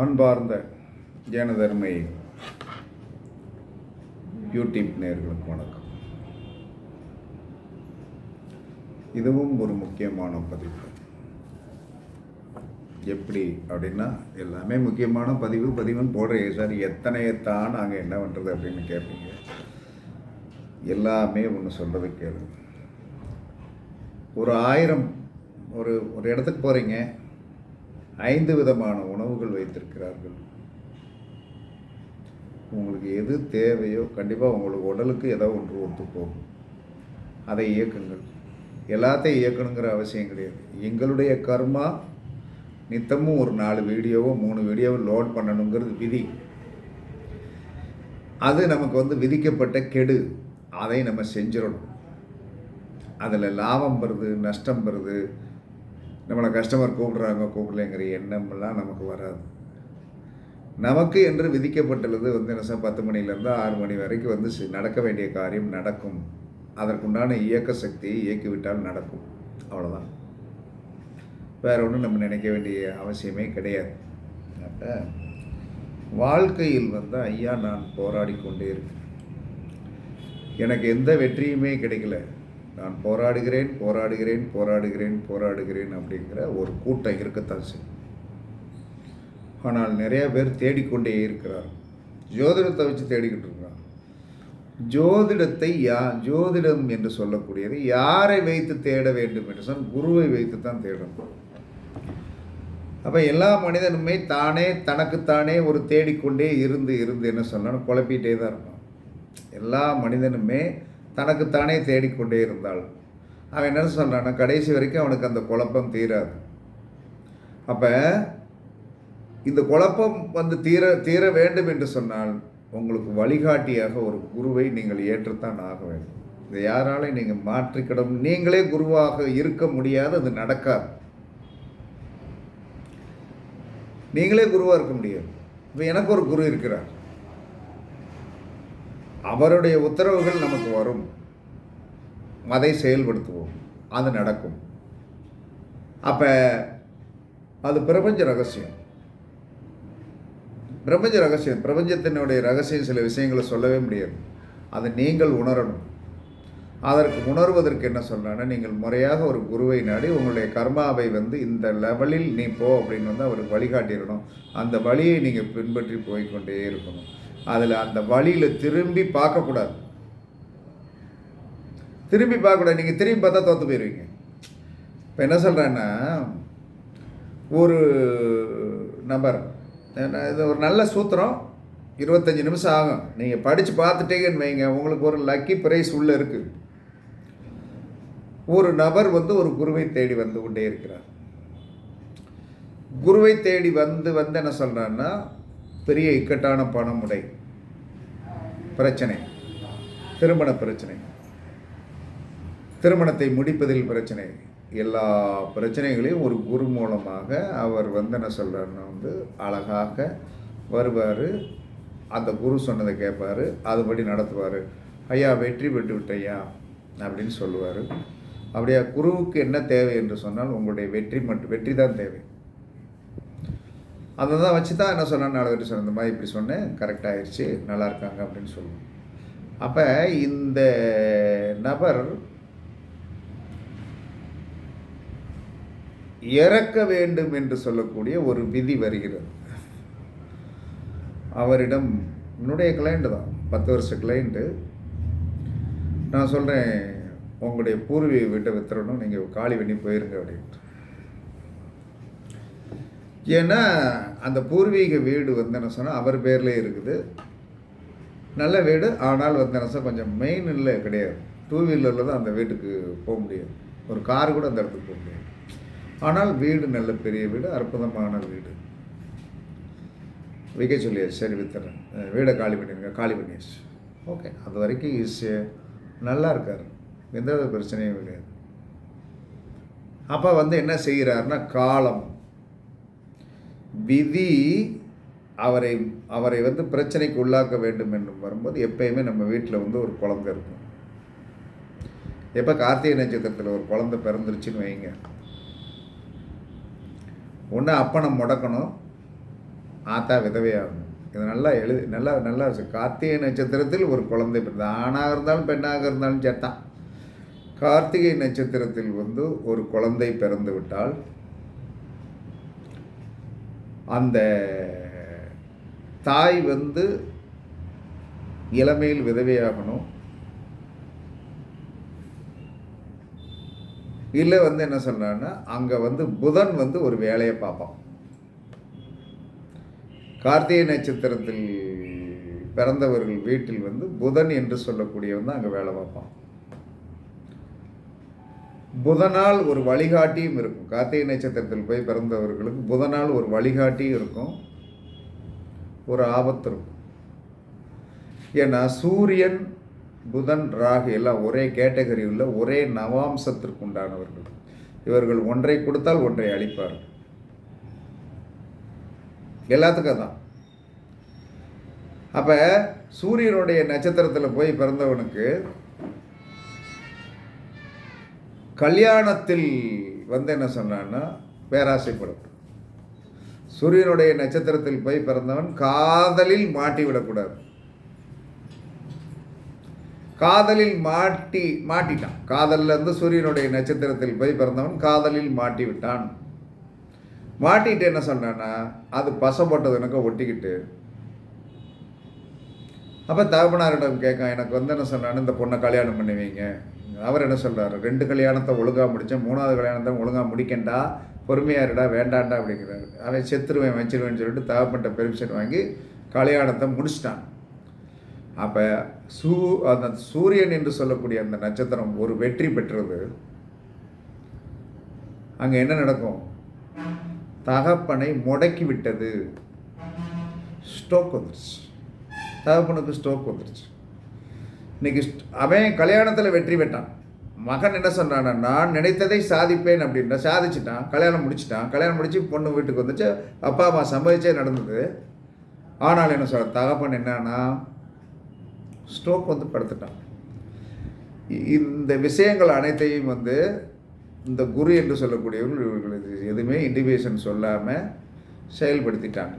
அன்பார்ந்த ஜனதர்மை யூடியூப் நேயர்களுக்கு வணக்கம். இதுவும் ஒரு முக்கியமான பதிவு. எப்படி அப்படின்னா, எல்லாமே முக்கியமான பதிவுன்னு போடுறீங்க சார், எத்தனையத்தான் நாங்கள் என்ன பண்ணுறது அப்படின்னு கேட்பீங்க. எல்லாமே ஒன்று சொல்கிறது கேளு. ஒரு 1000 ஒரு இடத்துக்கு போகிறீங்க, 5 விதமான உணவுகள் வைத்திருக்கிறார்கள். உங்களுக்கு எது தேவையோ கண்டிப்பாக உங்களுக்கு உடலுக்கு ஏதோ ஒன்று ஒத்து போகும், அதை இயக்குங்கள். எல்லாத்தையும் இயக்கணுங்கிற அவசியம் கிடையாது. எங்களுடைய கர்மா நித்தமும் ஒரு 4 வீடியோவோ 3 வீடியோவோ லோட் பண்ணணுங்கிறது விதி. அது நமக்கு விதிக்கப்பட்ட கெடு. அதை நம்ம செஞ்சிடணும். அதில் லாபம் வருது, நஷ்டம் வருது, நம்மளை கஸ்டமர் கூப்பிடலைங்கிற எண்ணமெல்லாம் நமக்கு வராது. நமக்கு என்று விதிக்கப்பட்டுள்ளது என்ன 10 மணிலேருந்து 6 மணி வரைக்கும் நடக்க வேண்டிய காரியம் நடக்கும். அதற்குண்டான இயக்க சக்தியை இயக்கிவிட்டால் நடக்கும். அவ்வளோதான். வேறு ஒன்றும் நம்ம நினைக்க வேண்டிய அவசியமே கிடையாது. அப்போ வாழ்க்கையில் ஐயா, நான் போராடி கொண்டே இருக்கேன், எனக்கு எந்த வெற்றியுமே கிடைக்கல, நான் போராடுகிறேன் அப்படிங்கிற ஒரு கூட்டம் இருக்கத்தான் செய்யும். ஆனால் நிறைய பேர் தேடிக்கொண்டே இருக்கிறார். ஜோதிடத்தை வச்சு தேடிக்கிட்டு இருக்கிறார். ஜோதிடம் என்று சொல்லக்கூடியது யாரை வைத்து தேட வேண்டும் என்று சொன்னால் குருவை வைத்து தான் தேடணும். அப்போ எல்லா மனிதனுமே தனக்குத்தானே ஒரு தேடிக்கொண்டே இருந்து என்ன சொன்னாலும் குழப்பிகிட்டே தான் இருக்கும். எல்லா மனிதனுமே தனக்குத்தானே தேடிக்கொண்டே இருந்தால் அவன் என்ன சொல்கிறான்னா, கடைசி வரைக்கும் அவனுக்கு அந்த குழப்பம் தீராது. அப்போ இந்த குழப்பம் தீர வேண்டும் என்று சொன்னால் உங்களுக்கு வழிகாட்டியாக ஒரு குருவை நீங்கள் ஏற்றுத்தான் ஆக வேண்டும். இதை யாராலையும் நீங்கள் மாற்றிக்கிடும். நீங்களே குருவாக இருக்க முடியாது, அது நடக்காது. நீங்களே குருவாக இருக்க முடியாது. இப்போ எனக்கு ஒரு குரு இருக்கிறார், அவருடைய உத்தரவுகள் நமக்கு வரும், அதை செயல்படுத்துவோம், அது நடக்கும். அப்போ அது பிரபஞ்ச ரகசியம். பிரபஞ்சத்தினுடைய ரகசியம் சில விஷயங்களை சொல்லவே முடியாது. அதை நீங்கள் உணரணும். அதற்கு உணர்வதற்கு என்ன சொல்கிறாங்கன்னா, நீங்கள் முறையாக ஒரு குருவை நாடி உங்களுடைய கர்மாவை இந்த லெவலில் நீ போ அப்படின்னு அவருக்கு வழிகாட்டிடணும். அந்த வழியை நீங்கள் பின்பற்றி போய்கொண்டே இருக்கணும். அதில் அந்த வழியில் திரும்பி பார்க்கக்கூடாது. நீங்கள் திரும்பி பார்த்தா தோற்று போயிடுவீங்க. இப்போ என்ன சொல்கிறேன்னா, ஒரு நபர், இது ஒரு நல்ல சூத்திரம், 25 நிமிஷம் ஆகும், நீங்கள் படித்து பார்த்துட்டீங்கன்னு வைங்க, உங்களுக்கு ஒரு லக்கி ப்ரைஸ் உள்ளே இருக்குது. ஒரு நபர் ஒரு குருவை தேடி கொண்டே இருக்கிறார். குருவை தேடி என்ன சொல்கிறான்னா, பெரிய இக்கட்டான பணமுடை பிரச்சனை, திருமண பிரச்சனை, திருமணத்தை முடிப்பதில் பிரச்சனை, எல்லா பிரச்சனைகளையும் ஒரு குரு மூலமாக அவர் என்ன சொல்கிறாருன்னா, அழகாக வருவார், அந்த குரு சொன்னதை கேட்பார், அதுபடி நடத்துவார். ஐயா, வெற்றி பெற்று விட்டையா அப்படின்னு சொல்லுவார். அப்படியே குருவுக்கு என்ன தேவை என்று சொன்னால் உங்களுடைய வெற்றி தான் தேவை. அதை தான் வச்சு தான் என்ன சொன்னால் 4 பேர் சொன்ன மாதிரி இப்படி சொன்னேன், கரெக்டாகிடுச்சு, நல்லா இருக்காங்க அப்படின்னு சொல்லுவோம். அப்போ இந்த நபர் இறக்க வேண்டும் என்று சொல்லக்கூடிய ஒரு விதி வருகிறது. அவரிடம், என்னுடைய கிளைண்ட்டு தான், 10 வருஷ கிளைண்ட்டு. நான் சொல்கிறேன், உங்களுடைய பூர்வீக வீட்டை வித்துறணும், நீங்கள் காலி பண்ணி போயிருங்க அப்படின்ட்டு. ஏன்னா அந்த பூர்வீக வீடு என்ன சொன்னால் அவர் பேரில் இருக்குது, நல்ல வீடு. ஆனால் என்ன சொன்னால் கொஞ்சம் மெயினில் கிடையாது, 2 வீலரில் தான் அந்த வீட்டுக்கு போக முடியாது, ஒரு கார் கூட அந்த இடத்துக்கு போக முடியாது. ஆனால் வீடு நல்ல பெரிய வீடு, அற்புதமான வீடு. விற்க சொல்லியாச்சு, சரி வித்துறேன், வீடை காலி பண்ணியாச்சு. ஓகே, அது வரைக்கும் ஈஸியாக நல்லா இருக்கார், எந்த பிரச்சனையும் கிடையாது. அப்போ என்ன செய்கிறாருன்னா, காலம் விதி அவரை பிரச்சனைக்கு உள்ளாக்க வேண்டும் என்று வரும்போது எப்பயுமே நம்ம வீட்டில் ஒரு குழந்தை இருக்கும். எப்போ கார்த்திகை நட்சத்திரத்தில் ஒரு குழந்தை பிறந்துருச்சுன்னு வைங்க, ஒன்று அப்பனை முடக்கணும், ஆத்தா விதவையாகணும். இது நல்லா நல்லா நல்லா கார்த்திகை நட்சத்திரத்தில் ஒரு குழந்தை பிறந்த ஆணாக இருந்தாலும் பெண்ணாக இருந்தாலும் சேர்த்தான். கார்த்திகை நட்சத்திரத்தில் வந்து ஒரு குழந்தை பிறந்து விட்டால் அந்த தாய் வந்து இளமையில் விதவையாகணும். இல்லை வந்து என்ன சொல்கிறான்னா அங்கே வந்து புதன் வந்து ஒரு வேலையை பார்ப்பான். கார்த்திகை நட்சத்திரத்தில் பிறந்தவர்கள் வீட்டில் வந்து புதன் என்று சொல்லக்கூடியவன் தான் அங்கே வேலை பார்ப்பான். புதனால் ஒரு வழிகாட்டியும் இருக்கும். கார்த்திகை நட்சத்திரத்தில் போய் பிறந்தவர்களுக்கு புதனால் ஒரு வழிகாட்டியும் இருக்கும், ஒரு ஆபத்து இருக்கும். ஏன்னா சூரியன் புதன் ராகு எல்லாம் ஒரே கேட்டகரி உள்ள ஒரே நவாம்சத்திற்கு உண்டானவர்கள். இவர்கள் ஒன்றை கொடுத்தால் ஒன்றை அளிப்பார்கள். எல்லாத்துக்கும் தான். அப்போ சூரியனுடைய நட்சத்திரத்தில் போய் பிறந்தவனுக்கு கல்யாணத்தில் வந்து என்ன சொன்னான்னா பேராசைப்படும். சூரியனுடைய நட்சத்திரத்தில் போய் பிறந்தவன் காதலில் மாட்டிவிடக்கூடாது. காதலில் மாட்டிட்டான். காதலில் இருந்து சூரியனுடைய நட்சத்திரத்தில் போய் பிறந்தவன் காதலில் மாட்டி விட்டான். மாட்டிட்டு என்ன சொன்னான்னா அது பசப்பட்டதுனுக்கு ஒட்டிக்கிட்டு அப்போ தகப்பனாரிடம் கேட்கான், எனக்கு வந்து என்ன சொன்னான்னு இந்த பொண்ணை கல்யாணம் பண்ணி வைங்க. அவர் என்ன சொல்கிறார், 2 கல்யாணத்தை ஒழுங்காக முடித்தேன், 3வது கல்யாணத்தை ஒழுங்காக முடிக்கண்டா, பொறுமையாக இருடா, வேண்டாண்டா அப்படிங்கிறாரு. அவன் செத்துருவேன் வச்சிருவேன்னு சொல்லிட்டு தகப்பன்ட்ட பெர்மிஷன் வாங்கி கல்யாணத்தை முடிச்சிட்டான். அப்போ அந்த சூரியன் என்று சொல்லக்கூடிய அந்த நட்சத்திரம் ஒரு வெற்றி பெற்றது. அங்கே என்ன நடக்கும், தகப்பனை முடக்கி விட்டது. ஸ்ட்ரோக் வந்துருச்சு, தகப்பனுக்கு ஸ்ட்ரோக் வந்துருச்சு. இன்னைக்கு அவன் கல்யாணத்தில் வெற்றி பெற்றான். மகன் என்ன சொன்னான்னா நான் நினைத்ததை சாதிப்பேன் அப்படின்ற சாதிச்சுட்டான். கல்யாணம் முடிச்சுட்டான். கல்யாணம் முடிச்சு பொண்ணு வீட்டுக்கு வந்துச்சு. அப்பா அம்மா சம்பவிச்சே நடந்தது. ஆனால் என்ன சொல்ற, தகப்பன் என்னன்னா ஸ்ட்ரோக் வந்து படுத்துட்டான். இந்த விஷயங்கள் அனைத்தையும் வந்து இந்த குரு என்று சொல்லக்கூடியவர்கள் இவர்களுக்கு எதுவுமே இண்டிகேஷன் சொல்லாமல் செயல்படுத்திட்டாங்க.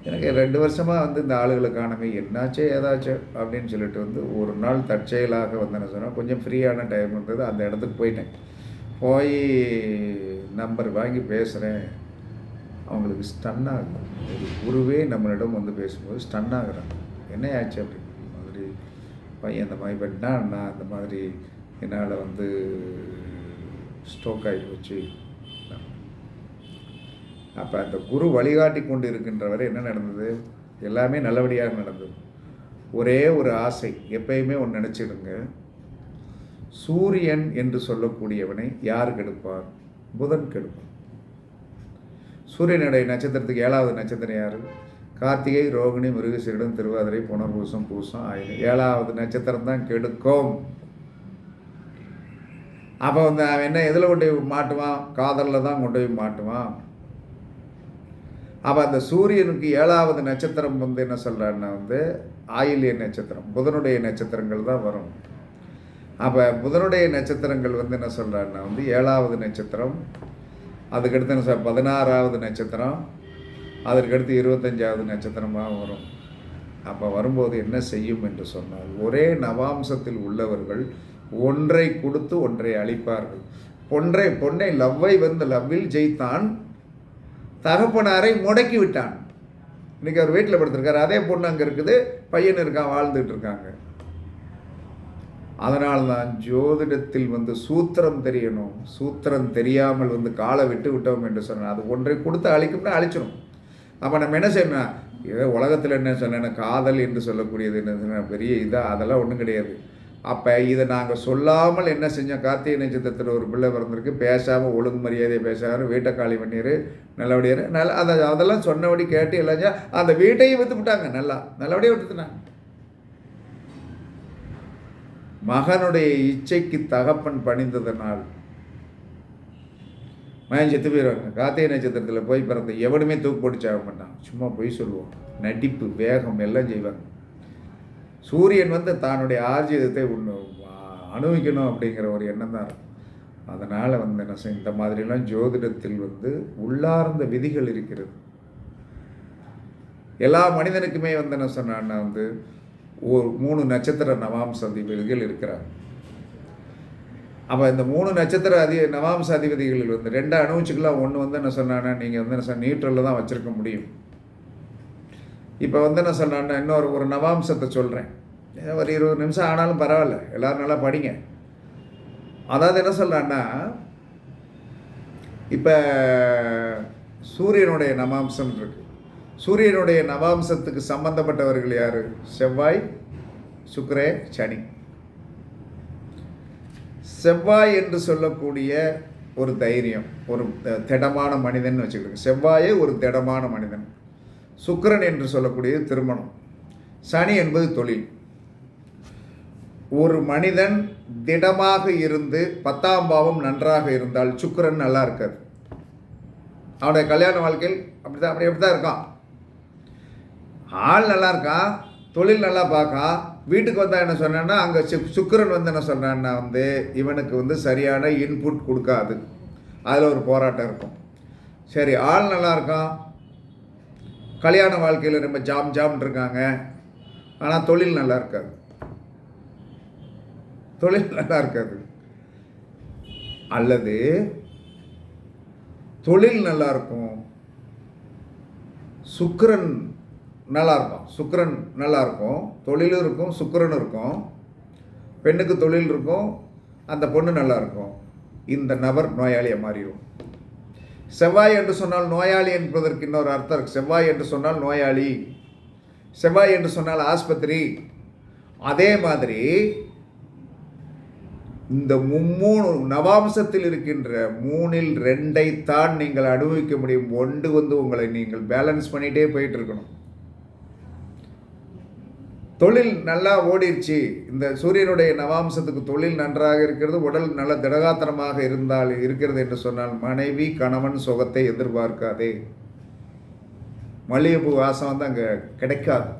எனக்கு 2 வருஷமாக வந்து இந்த ஆளுகளை காணவே என்னாச்சே ஏதாச்சும் அப்படின்னு சொல்லிட்டு வந்து ஒரு நாள் தற்செயலாக வந்து என்ன சொன்னால் கொஞ்சம் ஃப்ரீயான டைம் இருந்தது. அந்த இடத்துக்கு போயிட்டேன். போய் நம்பர் வாங்கி பேசுகிறேன். அவங்களுக்கு ஸ்டன் ஆகுது. ஒரு குருவே நம்மளிடம் வந்து பேசும்போது ஸ்டன் ஆகுறாங்க. என்ன ஆச்சு அப்படின்னு மாதிரி பையன் இந்த மாதிரி பண்ணினா நான் இந்த மாதிரி என்னால் வந்து ஸ்ட்ரோக் ஆகி போச்சு. அப்போ அந்த குரு வழிகாட்டி கொண்டு இருக்கின்றவரை என்ன நடந்தது, எல்லாமே நல்லபடியாக நடந்தது. ஒரே ஒரு ஆசை, எப்பயுமே ஒன்று நினச்சிடுங்க, சூரியன் என்று சொல்லக்கூடியவனை யார் கெடுப்பார், புதன் கெடுப்பார். சூரியனுடைய நட்சத்திரத்துக்கு 7வது நட்சத்திரம் யார், கார்த்திகை, ரோகிணி, மிருகசீரிடம், திருவாதிரை, புனர்பூசம், பூசம், ஆயிரம். 7வது நட்சத்திரம் தான் கெடுக்கும். அப்போ வந்து அவன் என்ன எதில் கொண்டு போய் மாட்டுவான், காதலில் தான் கொண்டு போய் மாட்டுவான். அப்போ அந்த சூரியனுக்கு 7வது நட்சத்திரம் வந்து என்ன சொல்கிறான்னா வந்து ஆயில்ய நட்சத்திரம், புதனுடைய நட்சத்திரங்கள் தான் வரும். அப்போ புதனுடைய நட்சத்திரங்கள் வந்து என்ன சொல்கிறான்னா வந்து 7வது நட்சத்திரம், அதுக்கடுத்து என்ன 16வது நட்சத்திரம், அதற்கடுத்து 25வது நட்சத்திரமாக வரும். அப்போ வரும்போது என்ன செய்யும் என்று சொன்னால், ஒரே நவாம்சத்தில் உள்ளவர்கள் ஒன்றை கொடுத்து ஒன்றை அளிப்பார்கள். பொன்னை லவ்வை வந்து லவ்வில் ஜெயித்தான், தகப்பனாரை முடக்கி விட்டான். இன்றைக்கி அவர் வீட்டில் படுத்திருக்காரு, அதே பொண்ணு அங்கே இருக்குது, பையன் இருக்கான், வாழ்ந்துட்டு இருக்காங்க. அதனால்தான் ஜோதிடத்தில் வந்து சூத்திரம் தெரியணும். சூத்திரம் தெரியாமல் வந்து காலை விட்டோம் என்று சொன்னால் அது ஒன்றை கொடுத்து அழிக்கும்னா அழிச்சிடும். அப்போ நம்ம என்ன செய்யணும், ஏதோ உலகத்தில் என்ன சொன்னேன்னா காதல் என்று சொல்லக்கூடியது என்ன பெரிய இதாக, அதெல்லாம் ஒன்றும் கிடையாது. அப்போ இதை நாங்கள் சொல்லாமல் என்ன செஞ்சோம், கார்த்திகை நட்சத்திரத்தில் ஒரு பிள்ளை பிறந்திருக்கு, பேசாமல் ஒழுங்கு மரியாதையை பேசாமல் வீட்டை காலி பண்ணிடு, நல்லபடியாக நல்லா அதெல்லாம் சொன்னபடி கேட்டு எல்லாம் அந்த வீட்டையும் விற்று விட்டாங்க. நல்லபடியாக விட்டுனாங்க. மகனுடைய இச்சைக்கு தகப்பன் பணிந்ததனால் மகன் செத்து போயிடுவாங்க. கார்த்திகை நட்சத்திரத்தில் போய் பிறந்த எவனுமே தூக்கு போட்டு சாக மாட்டான். சும்மா பொய் சொல்லுவோம், நடிப்பு, வேகம் எல்லாம் செய்வாங்க. சூரியன் வந்து தன்னுடைய ஆர்ஜிதத்தை அனுபவிக்கணும் அப்படிங்கிற ஒரு எண்ணம் தான் இருக்கும். அதனால் வந்து என்ன செய்ய, இந்த மாதிரிலாம் ஜோதிடத்தில் வந்து உள்ளார்ந்த விதிகள் இருக்கிறது. எல்லா மனிதனுக்குமே வந்து என்ன சொன்னான்னா வந்து ஒரு 3 நட்சத்திர நவாம்ச அதிபதிகள் இருக்கிறாங்க. அப்போ இந்த 3 நட்சத்திர நவாம்ச அதிபதிகள் வந்து 2 அனுபவிச்சுக்கலாம். ஒன்று வந்து என்ன சொன்னான்னா நீங்கள் வந்து என்ன நியூட்ரலில் தான் வச்சுருக்க முடியும். இப்போ வந்து என்ன சொன்னான்னா ஒரு நவாம்சத்தை சொல்கிறேன். ஒரு 20 நிமிஷம் ஆனாலும் பரவாயில்ல, எல்லோரும் நல்லா படிங்க. அதாவது என்ன சொல்கிறான்னா, இப்போ சூரியனுடைய நவாம்சம் இருக்குது. சூரியனுடைய நவாம்சத்துக்கு சம்பந்தப்பட்டவர்கள் யார்? செவ்வாய், சுக்கிரே, சனி. செவ்வாய் என்று சொல்லக்கூடிய ஒரு தைரியம், ஒரு திடமான மனிதன் வச்சுக்கிட்டு, செவ்வாயே ஒரு திடமான மனிதன். சுக்கிரன் என்று சொல்லக்கூடிய திருமணம், சனி என்பது தொழில். ஒரு மனிதன் திடமாக இருந்து 10ஆம் பாவம் நன்றாக இருந்தால் சுக்கிரன் நல்லா இருக்காது. அவனுடைய கல்யாண வாழ்க்கையில் அப்படி தான் இருக்கான். ஆள் நல்லா இருக்கான், தொழில் நல்லா பார்க்கான். வீட்டுக்கு வந்தால் என்ன சொன்னான்னா அங்கே சுக்கிரன் வந்து என்ன சொன்னான்னா வந்து இவனுக்கு வந்து சரியான இன்புட் கொடுக்காது. அதில் ஒரு போராட்டம் இருக்கும். சரி, ஆள் நல்லா இருக்கான், கல்யாண வாழ்க்கையில் ரொம்ப ஜாம்னு இருக்காங்க, ஆனால் தொழில் நல்லா இருக்காது. அல்லது தொழில் நல்லா இருக்கும், சுக்கிரன் நல்லா இருக்கும். சுக்கிரன் நல்லா இருக்கும், தொழிலும் இருக்கும், சுக்கிரனும் இருக்கும், பெண்ணுக்கு தொழில் இருக்கும், அந்த பொண்ணு நல்லா இருக்கும். இந்த நபர் நோயாளியாக மாறிடும். செவ்வாய் என்று சொன்னால் நோயாளி என்பதற்கு இன்னொரு அர்த்தம் இருக்குது. செவ்வாய் என்று சொன்னால் நோயாளி, செவ்வாய் என்று சொன்னால் ஆஸ்பத்திரி. அதே மாதிரி இந்த 3 நவாம்சத்தில் இருக்கின்ற 3ல் 2ஐத்தான் நீங்கள் அனுபவிக்க முடியும். 1 வந்து உங்களை நீங்கள் பேலன்ஸ் பண்ணிகிட்டே போயிட்டு இருக்கணும். தொழில் நல்லா ஓடிடுச்சு, இந்த சூரியனுடைய நவாம்சத்துக்கு தொழில் நன்றாக இருக்கிறது, உடல் நல்ல திடகாத்திரமாக இருக்கிறது என்று சொன்னால் மனைவி கணவன் சுகத்தை எதிர்பார்க்காதே. மல்லிகைப்பூ வாசம் வந்து அங்கே கிடைக்காது.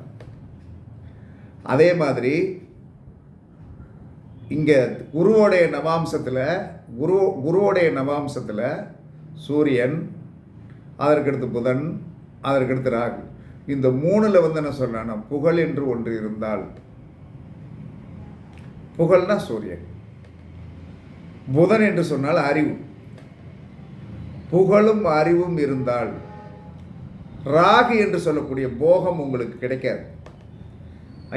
அதே மாதிரி இங்கே குருவோடைய நவாம்சத்தில் சூரியன், அதற்கடுத்து புதன், அதற்கடுத்து ராகு. இந்த 3ல் வந்து என்ன சொன்னா புகழ் என்று ஒன்று இருந்தால், புகழ்னா சூரியன், புதன் என்று சொன்னால் அறிவு, புகழும் அறிவும் இருந்தால் ராகு என்று சொல்லக்கூடிய போகம் உங்களுக்கு கிடைக்காது.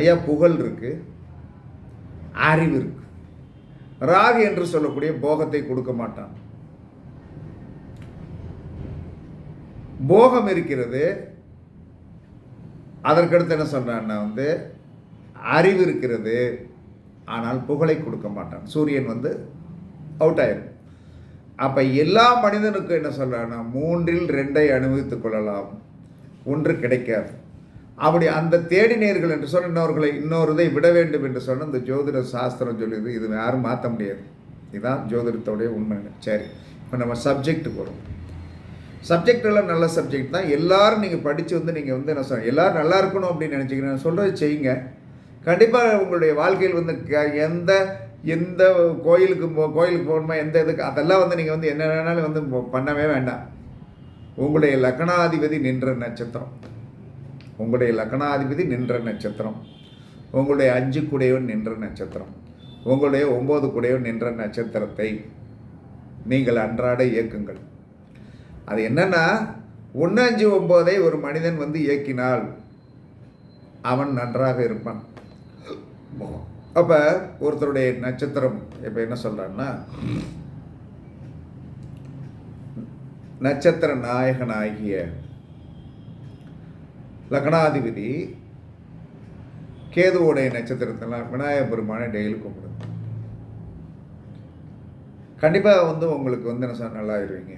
ஐயா, புகழ் இருக்கு, அறிவு இருக்கு, ராகு என்று சொல்லக்கூடிய போகத்தை கொடுக்க மாட்டான். போகம் இருக்கிறது, அதற்கடுத்து என்ன சொல்றான்னா வந்து அறிவு இருக்கிறது, ஆனால் புகழை கொடுக்க மாட்டான். சூரியன் வந்து அவுட் ஆயிரும். அப்போ எல்லா மனிதனுக்கும் என்ன சொல்றான்னா 3ல் 2ஐ அனுபவித்துக் கொள்ளலாம், 1 கிடைக்காது. அப்படி அந்த தேடினீர்கள் என்று சொன்ன இன்னொருதை விட வேண்டும் என்று சொன்ன இந்த ஜோதிட சாஸ்திரம் சொல்லுது. இது யாரும் மாற்ற முடியாது. இதுதான் ஜோதிடத்தோடைய உண்மை. சரி, இப்போ நம்ம சப்ஜெக்ட்டுக்கு வரும். சப்ஜெக்டெல்லாம் நல்ல சப்ஜெக்ட் தான். எல்லோரும் நீங்கள் படித்து வந்து நீங்கள் வந்து என்ன சொல்ல எல்லோரும் நல்லா இருக்கணும் அப்படின்னு நினச்சிக்கிறேன். சொல்கிறது செய்யுங்க. கண்டிப்பாக உங்களுடைய வாழ்க்கையில் வந்து எந்த கோயிலுக்கு போகணுமா, எந்த இதுக்கு அதெல்லாம் வந்து நீங்கள் வந்து என்ன வேணாலும் வந்து பண்ணவே வேண்டாம். உங்களுடைய லக்னாதிபதி நின்ற நட்சத்திரம், உங்களுடைய லக்னாதிபதி நின்ற நட்சத்திரம், உங்களுடைய 5 குடையவன் நின்ற நட்சத்திரம், உங்களுடைய 9 குடையவன் நின்ற நட்சத்திரத்தை நீங்கள் அன்றாட இயக்குங்கள். அது என்னன்னா 1, 5, 9ஐ ஒரு மனிதன் வந்து இயக்கினால் அவன் நன்றாக இருப்பான். அப்போ ஒருத்தருடைய நட்சத்திரம் இப்போ என்ன சொல்கிறான்னா, நட்சத்திர நாயகனாகிய லக்னாதிபதி கேதுவோடைய நட்சத்திரத்தெல்லாம் விநாயகர் பெருமானை டெய்லி கும்பிடுங்க. கண்டிப்பாக வந்து உங்களுக்கு வந்து என்ன சொன்ன நல்லா ஆயிடுவீங்க.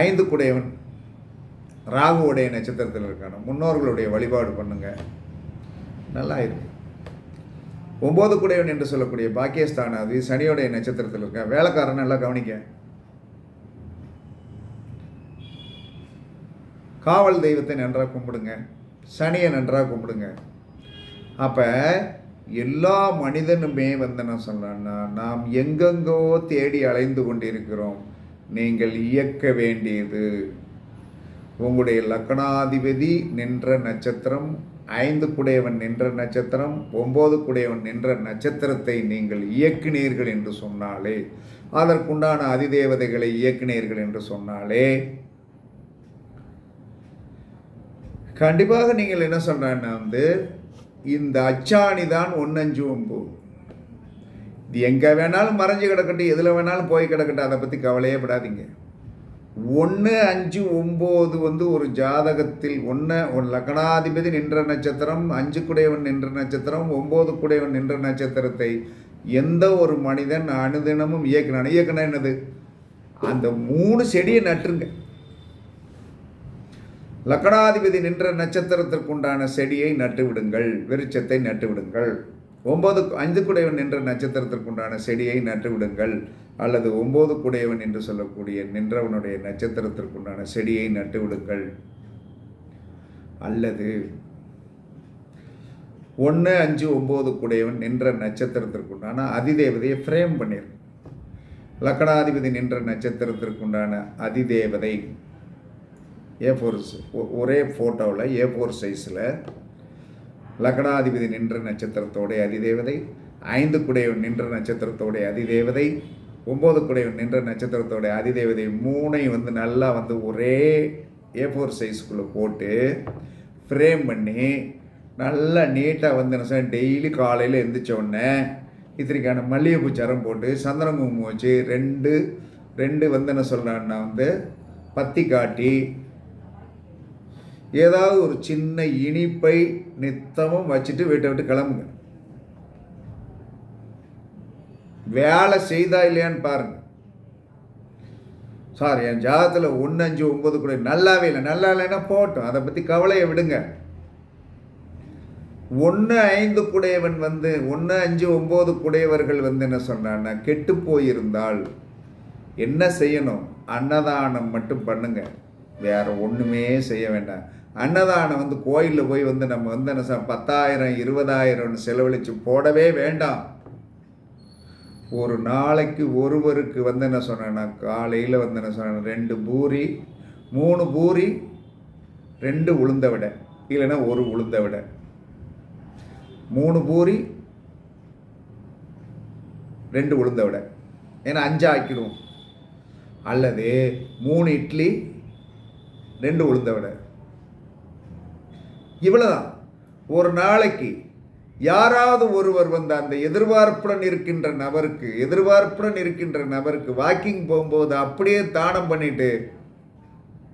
5 குடையவன் ராகுவோடைய நட்சத்திரத்தில் இருக்கான முன்னோர்களுடைய வழிபாடு பண்ணுங்க, நல்லா இருக்கு. 9 குடையவன் என்று சொல்லக்கூடிய பாக்கியஸ்தானாதி சனியோடைய நட்சத்திரத்தில் இருக்க வேலைக்காரன் நல்லா கவனிக்க. காவல் தெய்வத்தை நன்றாக கும்பிடுங்க, சனியை நன்றாக கும்பிடுங்க. அப்போ எல்லா மனிதனுமே வந்து என்ன சொல்கிறேன்னா, நாம் எங்கெங்கோ தேடி அலைந்து கொண்டிருக்கிறோம். நீங்கள் இயக்க வேண்டியது உங்களுடைய லக்னாதிபதி நின்ற நட்சத்திரம், 5 குடையவன் நின்ற நட்சத்திரம், 9 குடையவன் நின்ற நட்சத்திரத்தை நீங்கள் இயக்கினீர்கள் என்று சொன்னாலே, அதற்குண்டான அதிதேவதைகளை இயக்கினீர்கள் என்று சொன்னாலே, கண்டிப்பாக நீங்கள் என்ன சொல்கிறேன்னா இந்த அச்சாணி தான் 1, 5, 9. இது எங்கே வேணாலும் மறைஞ்சு கிடக்கட்டும், எதில் வேணாலும் போய் கிடக்கட்டும், அதை பற்றி கவலையே படாதீங்க. 1, 5, 9 ஒரு ஜாதகத்தில் ஒரு லக்னாதிபதி நின்ற நட்சத்திரம், 5 குடையவன் நின்ற நட்சத்திரம், 9 குடையவன் நின்ற நட்சத்திரத்தை எந்த ஒரு மனிதன் அனுதினமும் இயக்கினா என்னது, அந்த 3 செடியை நட்டுருங்க. லக்னாதிபதி நின்ற நட்சத்திரத்திற்குண்டான செடியை நட்டு விடுங்கள், விருட்சத்தை நட்டு விடுங்கள். 5 குடையவன் நின்ற நட்சத்திரத்திற்குண்டான செடியை நட்டு விடுங்கள், அல்லது 9 குடையவன் என்று சொல்லக்கூடிய நின்றவனுடைய நட்சத்திரத்திற்குண்டான செடியை நட்டு விடுங்கள். அல்லது 1, 5, 9 குடையவன் நின்ற நட்சத்திரத்திற்குண்டான அதிதேவதையை ஃப்ரேம் பண்ணிடு. லக்னாதிபதி நின்ற நட்சத்திரத்திற்குண்டான அதிதேவதை A4 ஒரே ஃபோட்டோவில் A4 சைஸில் லக்னாதிபதி நின்ற நட்சத்திரத்தோடைய அதிதேவதை, 5 குடையவன் நின்ற நட்சத்திரத்தோடைய அதிதேவதை, 9 குடையவன் நின்ற நட்சத்திரத்தோடைய அதிதேவதை 3 நல்லா ஒரே A4 சைஸ்க்குள்ளே போட்டு ஃப்ரேம் பண்ணி நல்லா நீட்டாக என்ன டெய்லி காலையில் எழுந்திரிச்ச உடனே இத்தனைக்கான மல்லிகைப்பூ சரம் போட்டு சந்தன குங்குமம் வச்சு ரெண்டு என்ன சொல்கிறான்னா பத்தி காட்டி ஏதாவது ஒரு சின்ன இனிப்பை நித்தமும் வச்சுட்டு வீட்டை விட்டு கிளம்புங்க. வேலை செய்தா இல்லையான்னு பாருங்க. சார் என் ஜாதகத்தில் 1, 5, 9 கூட நல்லாவே இல்லை, நல்லா இல்லைன்னா போட்டோம், அதை பற்றி கவலையை விடுங்க. 1, 5 குடையவன் 1, 5, 9 குடையவர்கள் என்ன சொன்னான்னா கெட்டு போயிருந்தால் என்ன செய்யணும், அன்னதானம் மட்டும் பண்ணுங்க, வேற ஒன்றுமே செய்ய வேண்டாம். அன்னதானம் கோயிலில் போய் நம்ம என்ன 10,000 20,000 செலவழித்து போடவே வேண்டாம். ஒரு நாளைக்கு ஒருவருக்கு என்ன சொன்னேன்னா காலையில் என்ன சொன்னேன் 2 பூரி 3 பூரி 2 உளுந்த விட, இல்லைன்னா 1 உளுந்த விட, 3 பூரி 2 உளுந்த விட, ஏன்னா 5 ஆக்கிடுவோம். அல்லது 3 இட்லி 2 உளுந்த விட. இவ்வளோதான். ஒரு நாளைக்கு யாராவது ஒருவர் அந்த எதிர்பார்ப்புடன் இருக்கின்ற நபருக்கு வாக்கிங் போகும்போது அப்படியே தானம் பண்ணிட்டு,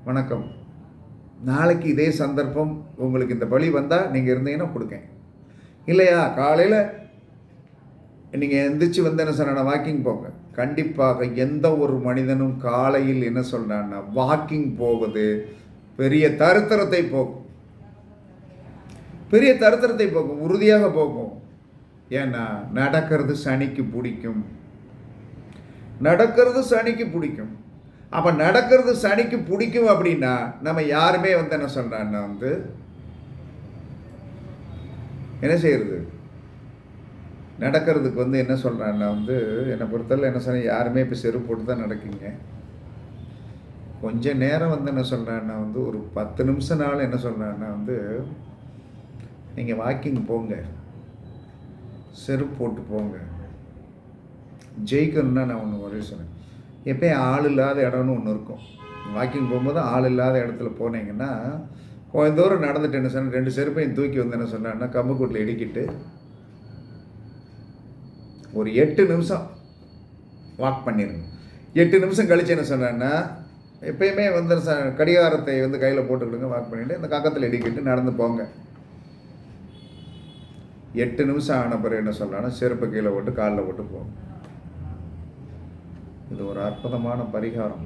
வணக்கம், நாளைக்கு இதே சந்தர்ப்பம் உங்களுக்கு இந்த பலி வந்தால் நீங்கள் இருந்தீங்கன்னா கொடுங்க, இல்லையா காலையில் நீங்கள் எந்திரிச்சு என்ன சொன்னா வாக்கிங் போங்க. கண்டிப்பாக எந்த ஒரு மனிதனும் காலையில் என்ன சொல்கிறான்னா வாக்கிங் போவது பெரிய தரித்திரத்தை போக்கும், உறுதியாக போக்கும். ஏன்னா நடக்கிறது சனிக்கு பிடிக்கும். அப்போ நடக்கிறது சனிக்கு பிடிக்கும் அப்படின்னா நம்ம யாருமே என்ன சொல்கிறான்னா என்ன செய்யறது, நடக்கிறதுக்கு என்ன சொல்கிறான்னா என்னை பொறுத்தவரை என்ன சொன்ன யாருமே இப்போ செருப்பு போட்டு தான் நடக்குங்க. கொஞ்ச நேரம் என்ன சொல்கிறான்னா ஒரு 10 நிமிஷம்னாலும் என்ன சொல்கிறான்னா நீங்கள் வாக்கிங் போங்க, செருப்பு போட்டு போங்க. ஜெயிக்கணும்னா நான் ஒரே சொன்னேன், எப்போயும் ஆள் இல்லாத இடம்னு ஒன்று இருக்கும். வாக்கிங் போகும்போது ஆள் இல்லாத இடத்துல போனீங்கன்னா கொஞ்சம் தூரம் நடந்துட்டு என்ன சொன்னேன் 2 செருப்பையும் தூக்கி என்ன சொன்னான்னா கம்புக்கூட்டில் இடிக்கிட்டு ஒரு 8 நிமிஷம் வாக் பண்ணிடுங்க. 8 நிமிஷம் கழிச்சு என்ன சொன்னேன்னா எப்பயுமே கடிகாரத்தை கையில் போட்டுக்கிடுங்க, வாக் பண்ணிவிட்டு இந்த கக்கத்தில் இடிக்கிட்டு நடந்து போங்க. 8 நிமிஷம் ஆன பிறகு என்ன சொல்லலாம்னா செருப்பை கீழே போட்டு காலில் போட்டு போகும். இது ஒரு அற்புதமான பரிகாரம்.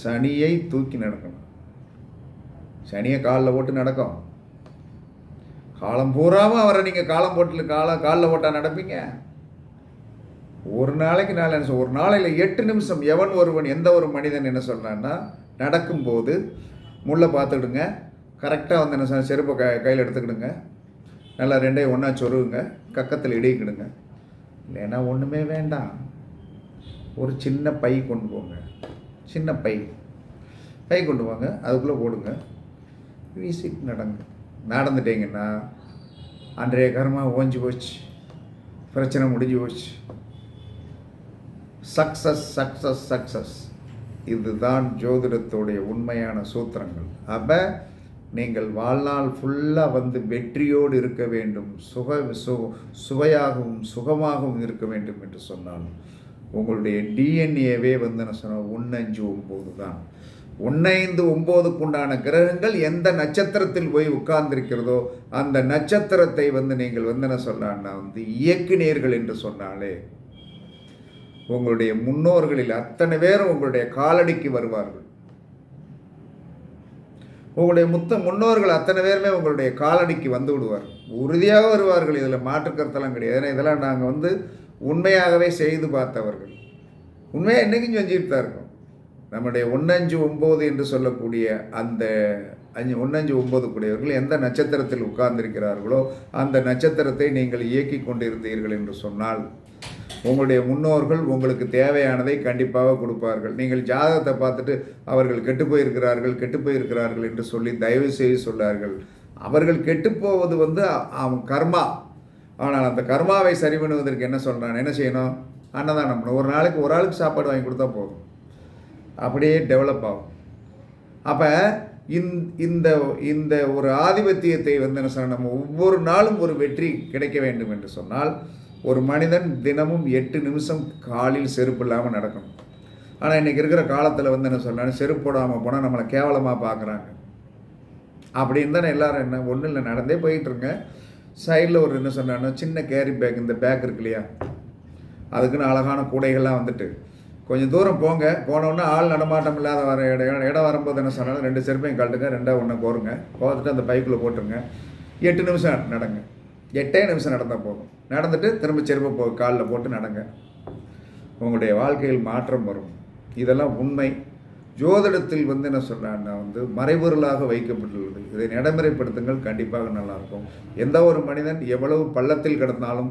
சனியை தூக்கி நடக்கணும். சனியை காலில் போட்டு நடக்கும். காலம் பூராமல் அவரை நீங்கள் காலில் போட்டால் நடப்பீங்க. ஒரு நாளைக்கு ஒரு நாளையில் 8 நிமிஷம் எவன் ஒருவன் எந்த ஒரு மனிதன் என்ன சொல்கிறான்னா நடக்கும்போது முள்ளை பார்த்துக்கிடுங்க, கரெக்டாக என்ன செருப்பை கையில் எடுத்துக்கிடுங்க, நல்லா 2ஐயும் ஒன்றா சொருகுங்க, கக்கத்தில் இடிக்கிடுங்க. இல்லைன்னா ஒன்றுமே வேண்டாம். ஒரு சின்ன பை கொண்டு போங்க, சின்ன பை கொண்டு வாங்க, அதுக்குள்ளே போடுங்க, வீசிட்டு நடந்துட்டீங்கன்னா அன்றைய கர்மா ஓஞ்சி போச்சு, பிரச்சனை முடிஞ்சு போச்சு. Success success success. இதுதான் ஜோதிடத்துடைய உண்மையான சூத்திரங்கள். அப்போ நீங்கள் வாழ்நாள் ஃபுல்லாக வெற்றியோடு இருக்க வேண்டும், சுவையாகவும் சுகமாகவும் இருக்க வேண்டும் என்று சொன்னால் உங்களுடைய டிஎன்ஏவே நான் சொன்ன 159 தான். 159க்குண்டான கிரகங்கள் எந்த நட்சத்திரத்தில் போய் உட்கார்ந்திருக்கிறதோ அந்த நட்சத்திரத்தை நீங்கள் என்ன சொல்லலான்னா இயக்குனீர்கள் என்று சொன்னாலே உங்களுடைய முன்னோர்களில் அத்தனை பேரும் உங்களுடைய காலடிக்கு வருவார்கள். உங்களுடைய முன்னோர்கள் அத்தனை பேருமே உங்களுடைய காலடிக்கு வந்து விடுவார்கள், உறுதியாக வருவார்கள். இதில் மாற்றுக்கருத்தெல்லாம் கிடையாது. ஏன்னா இதெல்லாம் நாங்கள் உண்மையாகவே செய்து பார்த்தவர்கள். உண்மையாக என்றைக்கும் செஞ்சுட்டு தான் இருக்கோம். நம்முடைய 159 என்று சொல்லக்கூடிய அந்த 159 கூடியவர்கள் எந்த நட்சத்திரத்தில் உட்கார்ந்திருக்கிறார்களோ அந்த நட்சத்திரத்தை நீங்கள் இயக்கி கொண்டிருந்தீர்கள் என்று சொன்னால் உங்களுடைய முன்னோர்கள் உங்களுக்கு தேவையானதை கண்டிப்பாக கொடுப்பார்கள். நீங்கள் ஜாதகத்தை பார்த்துட்டு அவர்கள் கெட்டு போயிருக்கிறார்கள் என்று சொல்லி தயவு செய்து சொல்லார்கள். அவர்கள் கெட்டுப்போவது அவன் கர்மா. ஆனால் அந்த கர்மாவை சரி பண்ணுவதற்கு என்ன சொல்கிறான், என்ன செய்யணும், அன்னதானம். ஒரு நாளைக்கு ஒரு ஆளுக்கு சாப்பாடு வாங்கி கொடுத்தா போதும், அப்படியே டெவலப் ஆகும். அப்போ இந்த ஒரு ஆதிபத்தியத்தை என்ன சொன்னால் நம்ம ஒவ்வொரு நாளும் ஒரு வெற்றி கிடைக்க வேண்டும் என்று சொன்னால் ஒரு மனிதன் தினமும் 8 நிமிஷம் காலில் செருப்பு இல்லாமல் நடக்கணும். ஆனால் இன்றைக்கி இருக்கிற காலத்தில் என்ன சொன்னாலும் செருப்பு போடாமல் போனால் நம்மளை கேவலமாக பார்க்குறாங்க. அப்படின்னு தானே எல்லோரும் என்ன ஒன்றும் இல்லை, நடந்தே போயிட்டுருங்க. சைடில் ஒரு என்ன சொன்னாங்கன்னா சின்ன கேரி பேக், இந்த பேக் இருக்கு இல்லையா, அதுக்குன்னு அழகான கூடைகள்லாம் கொஞ்சம் தூரம் போங்க. போனோன்னா ஆள் நடமாட்டம் இல்லாத வர இடம் வரும்போது என்ன சொன்னாலும் 2 செருப்பையும் கழட்டுங்க, 2 ஒன்று கோருங்க, கோர்த்துட்டு அந்த பைக்கில் போட்டுருங்க. 8 நிமிஷம் நடங்க, 8 நிமிஷம் நடந்தால் போதும். நடந்துட்டு திரும்ப செருப்பை காலில் போட்டு நடங்க. உங்களுடைய வாழ்க்கையில் மாற்றம் வரும். இதெல்லாம் உண்மை. ஜோதிடத்தில் என்ன சொல்கிறான்னா மறைபொருளாக வைக்கப்பட்டுள்ளது. இதை நடைமுறைப்படுத்துங்கள், கண்டிப்பாக நல்லாயிருக்கும். எந்த ஒரு மனிதன் எவ்வளவு பள்ளத்தில் கிடந்தாலும்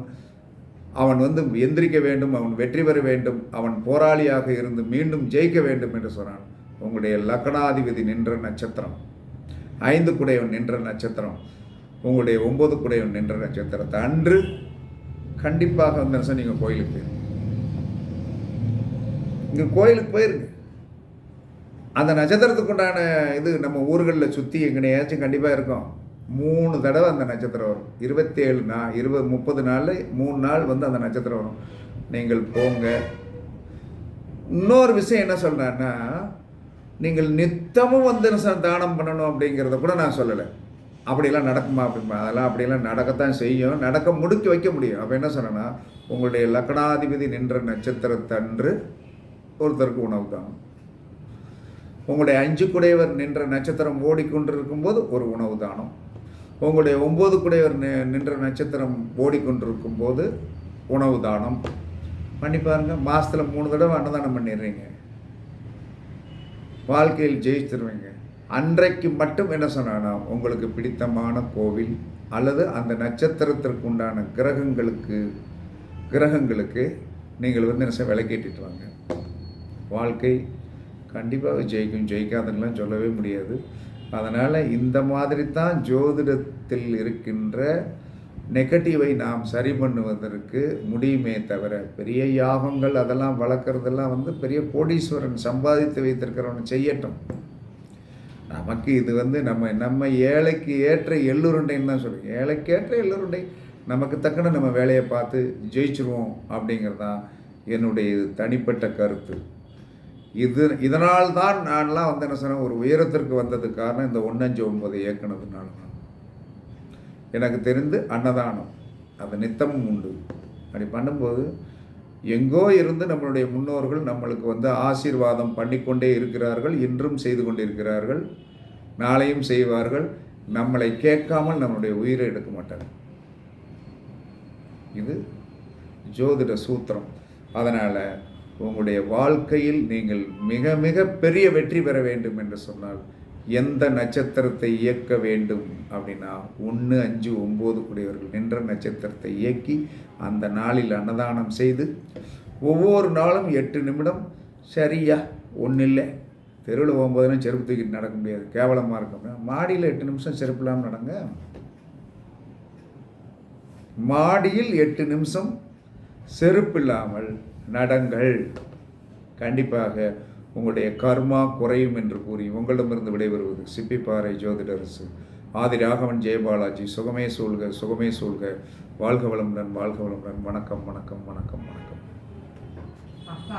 அவன் எந்திரிக்க வேண்டும், அவன் வெற்றி பெற வேண்டும், அவன் போராளியாக இருந்து மீண்டும் ஜெயிக்க வேண்டும் என்று சொன்னான். உங்களுடைய லக்னாதிபதி நின்ற நட்சத்திரம், 5 குடையவன் நின்ற நட்சத்திரம், உங்களுடைய 9 குடையவன் நின்ற நட்சத்திரத்தை அன்று கண்டிப்பாக நீங்கள் கோயிலுக்கு இங்கே கோயிலுக்கு போயிருங்க. அந்த நட்சத்திரத்துக்கு உண்டான இது நம்ம ஊர்களில் சுற்றி எங்கனையாச்சும் கண்டிப்பாக இருக்கும். 3 தடவை அந்த நட்சத்திரம் வரும். 27 நாள் 30 நாளில் 3 நாள் அந்த நட்சத்திரம் வரும். நீங்கள் போங்க. இன்னொரு விஷயம் என்ன சொல்கிறேன்னா, நீங்கள் நித்தமும் தானம் பண்ணணும் அப்படிங்கிறத கூட நான் சொல்லலை. அப்படிலாம் நடக்குமா அப்படிமா, அதெல்லாம் அப்படிலாம் நடக்கத்தான் செய்யும், நடக்க முடிக்க வைக்க முடியும். அப்போ என்ன சொன்னேன்னா, உங்களுடைய லக்னாதிபதி நின்ற நட்சத்திரத்தன்று ஒருத்தருக்கு உணவு தானம், உங்களுடைய 5 குடையவர் நின்ற நட்சத்திரம் ஓடிக்கொண்டிருக்கும் போது ஒரு உணவு தானம், உங்களுடைய 9 குடையவர் நின்ற நட்சத்திரம் ஓடிக்கொண்டிருக்கும் போது உணவு தானம் பண்ணி பாருங்கள். மாதத்தில் 3 தடவை அன்னதானம் பண்ணிடுறீங்க, வாழ்க்கையில் ஜெயிச்சிருவீங்க. அன்றைக்கு மட்டும் என்ன சொன்னா, உங்களுக்கு பிடித்தமான கோவில் அல்லது அந்த நட்சத்திரத்திற்கு உண்டான கிரகங்களுக்கு நீங்கள் என்ன விளக்கேற்றிட்டு வாங்க. வாழ்க்கை கண்டிப்பாக ஜெயிக்கும். ஜெயிக்காதுன்னெலாம் சொல்லவே முடியாது. அதனால் இந்த மாதிரி தான் ஜோதிடத்தில் இருக்கின்ற நெகட்டிவை நாம் சரி பண்ணுவதற்கு முடியுமே தவிர, பெரிய யாகங்கள் அதெல்லாம் வளர்க்குறதெல்லாம் பெரிய கோடீஸ்வரன் சம்பாதித்து வைத்திருக்கிறவன் செய்யட்டும். நமக்கு இது நம்ம ஏழைக்கு ஏற்ற எள்ளுருண்டைன்னு தான் சொல்லுவோம். ஏழைக்கு ஏற்ற எள்ளுருண்டை, நமக்கு தக்கன நம்ம வேலையை பார்த்து ஜெயிச்சிருவோம் அப்படிங்கிறது தான் என்னுடைய தனிப்பட்ட கருத்து. இதனால் தான் நான்லாம் என்ன சொன்னேன், ஒரு உயரத்திற்கு வந்ததுக்கு காரணம் இந்த 159 இயக்குனதுனால தான். எனக்கு தெரிந்து அன்னதானம் அது நித்தமும் உண்டு. அப்படி பண்ணும்போது எங்கோ இருந்து நம்மளுடைய முன்னோர்கள் நம்மளுக்கு ஆசீர்வாதம் பண்ணிக்கொண்டே இருக்கிறார்கள், இன்றும் செய்து கொண்டிருக்கிறார்கள், நாளையும் செய்வார்கள். நம்மளை கேட்காமல் நம்மளுடைய உயிரை எடுக்க மாட்டார்கள். இது ஜோதிட சூத்திரம். அதனால் உங்களுடைய வாழ்க்கையில் நீங்கள் மிக மிக பெரிய வெற்றி பெற வேண்டும் என்று சொன்னால் எந்த நட்சத்திரத்தை இயக்க வேண்டும் அப்படின்னா 1, 5, 9 கூடியவர்கள் நின்ற நட்சத்திரத்தை இயக்கி அந்த நாளில் அன்னதானம் செய்து ஒவ்வொரு நாளும் 8 நிமிடம் சரியா ஒன்றும் இல்லை. தெருவில் போகும்போதெல்லாம் செருப்பு தூக்கிட்டு நடக்க முடியாது, கேவலமாக இருக்கும். மாடியில் 8 நிமிஷம் செருப்பு இல்லாமல் நடங்க. மாடியில் 8 நிமிஷம் செருப்பில்லாமல் நடங்கள். கண்டிப்பாக உங்களுடைய கர்மா குறையும் என்று கூறி உங்களிடமிருந்து விடைபெறுவது சிப்பிப்பாறை ஜோதிடரசு ஆதி ராகவன் ஜெயபாலாஜி. சுகமே சூழ்க, சுகமே சூழ்க. வாழ்க வளமுடன், வாழ்க வளமுடன். வணக்கம், வணக்கம், வணக்கம், வணக்கம்.